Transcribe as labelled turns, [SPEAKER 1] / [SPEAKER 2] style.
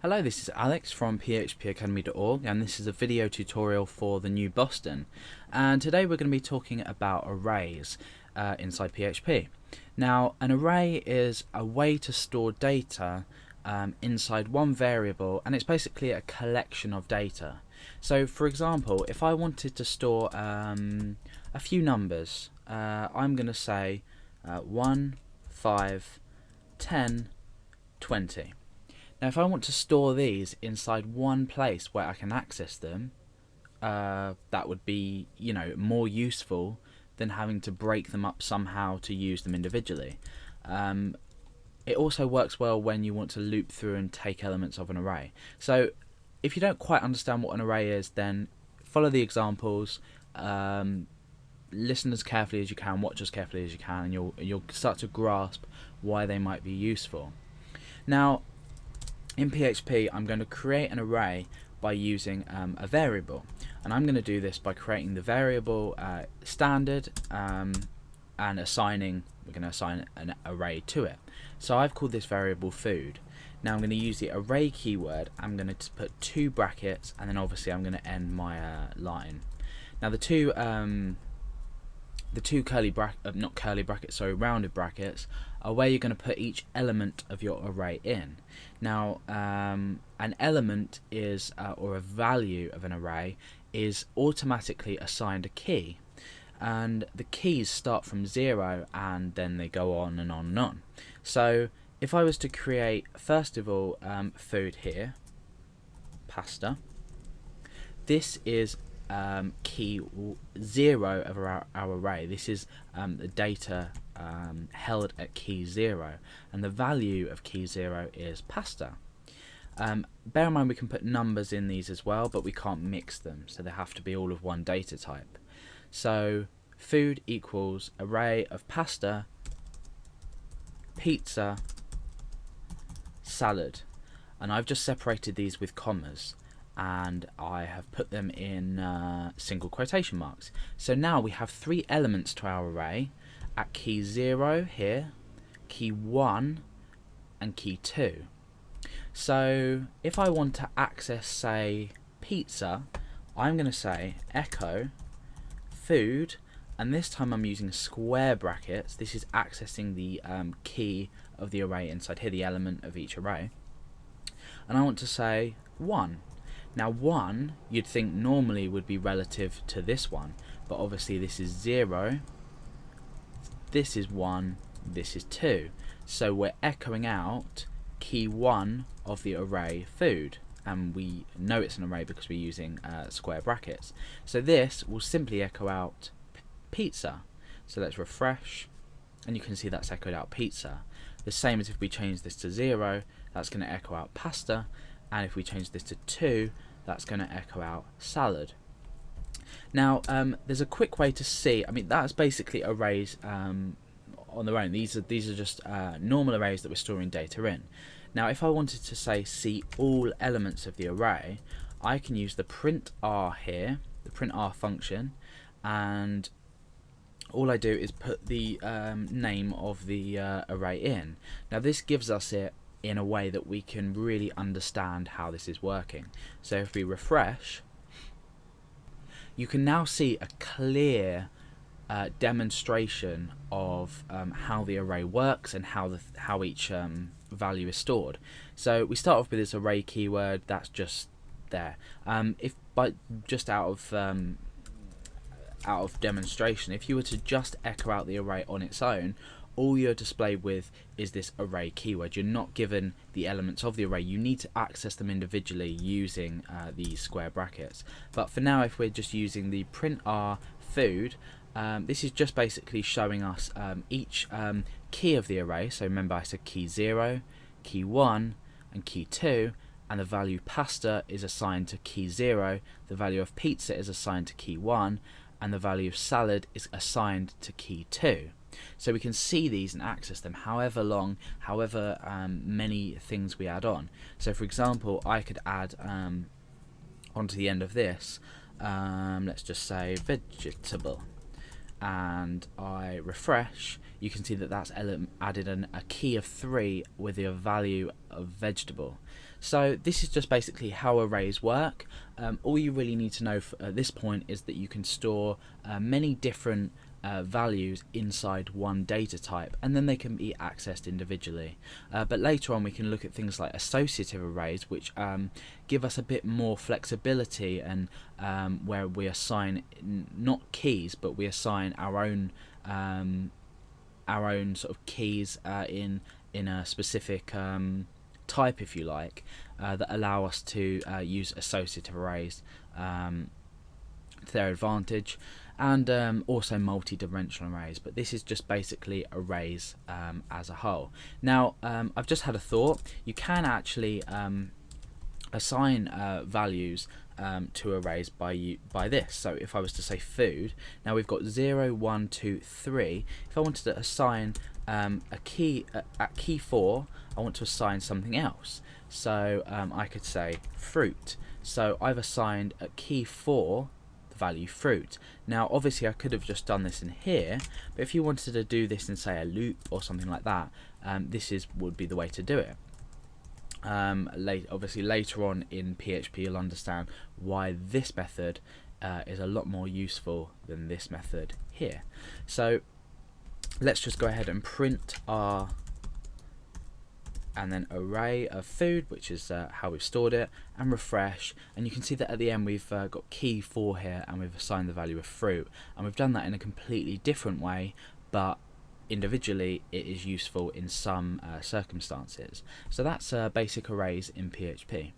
[SPEAKER 1] Hello, this is Alex from phpacademy.org, and this is a video tutorial for the new Boston. And today we're going to be talking about arrays inside PHP. Now, an array is a way to store data inside one variable, and it's basically a collection of data. So, for example, if I wanted to store a few numbers, I'm going to say 1, 5, 10, 20. Now, if I want to store these inside one place where I can access them, that would be, more useful than having to break them up somehow to use them individually. It also works well when you want to loop through and take elements of an array. So, if you don't quite understand what an array is, then follow the examples, listen as carefully as you can, watch as carefully as you can, and you'll start to grasp why they might be useful. Now, in PHP, I'm going to create an array by using a variable, and I'm going to do this by creating the variable standard and we're going to assign an array to it. So I've called this variable food. Now I'm going to use the array keyword. I'm going to put 2 brackets, and then obviously I'm going to end my line. Now the two rounded brackets are where you're going to put each element of your array in. Now, an element is, or a value of an array, is automatically assigned a key, and the keys start from 0 and then they go on and on and on. So if I was to create, first of all, food here, pasta, this is key 0 of our array. This is the data held at key 0, and the value of key 0 is pasta. Bear in mind we can put numbers in these as well, but we can't mix them, so they have to be all of one data type. So food equals array of pasta, pizza, salad, and I've just separated these with commas, and I have put them in single quotation marks. So now we have 3 elements to our array at key 0 here, key 1, and key 2. So if I want to access, say, pizza, I'm going to say echo food, and this time I'm using square brackets. This is accessing the key of the array inside here, the element of each array, and I want to say 1. Now 1, you'd think normally would be relative to this one, but obviously this is 0, this is 1, this is 2. So we're echoing out key 1 of the array food, and we know it's an array because we're using square brackets. So this will simply echo out pizza. So let's refresh, and you can see that's echoed out pizza. The same as if we change this to 0, that's going to echo out pasta, and if we change this to 2, that's going to echo out salad. Now, there's a quick way to see. I mean, that's basically arrays on their own. These are just normal arrays that we're storing data in. Now, if I wanted to say see all elements of the array, I can use the print r here, the print r function, and all I do is put the name of the array in. Now, this gives us it in a way that we can really understand how this is working. So if we refresh, you can now see a clear demonstration of how the array works and how each value is stored. So we start off with this array keyword. That's just there. Just out of demonstration, if you were to just echo out the array on its own, all you're displayed with is this array keyword. You're not given the elements of the array. You need to access them individually using these square brackets. But for now, if we're just using the print r food, this is just basically showing us each key of the array. So remember, I said key 0, key 1, and key 2, and the value pasta is assigned to key 0, the value of pizza is assigned to key 1, and the value of salad is assigned to key 2. So we can see these and access them however many things we add on. So for example, I could add onto the end of this, let's just say vegetable, and I refresh, you can see that that's added a key of 3 with the value of vegetable. So this is just basically how arrays work. All you really need to know at this point is that you can store many different values inside one data type, and then they can be accessed individually. But later on we can look at things like associative arrays, which give us a bit more flexibility, and where we assign not keys, but we assign our own sort of keys in a specific type, if you like, that allow us to use associative arrays to their advantage, and also multi-dimensional arrays. But this is just basically arrays as a whole. Now I've just had a thought. You can actually assign values to arrays by this. So if I was to say food, now we've got 0, 1, 2, 3. If I wanted to assign a key at key 4, I want to assign something else. So I could say fruit. So I've assigned at key 4 the value fruit. Now obviously I could have just done this in here, but if you wanted to do this in, say, a loop or something like that, this would be the way to do it. Obviously later on in PHP you'll understand why this method is a lot more useful than this method here. So let's just go ahead and print our and then array of food, which is how we've stored it, and refresh, and you can see that at the end we've got key 4 here, and we've assigned the value of fruit, and we've done that in a completely different way, but individually it is useful in some circumstances. So that's basic arrays in PHP.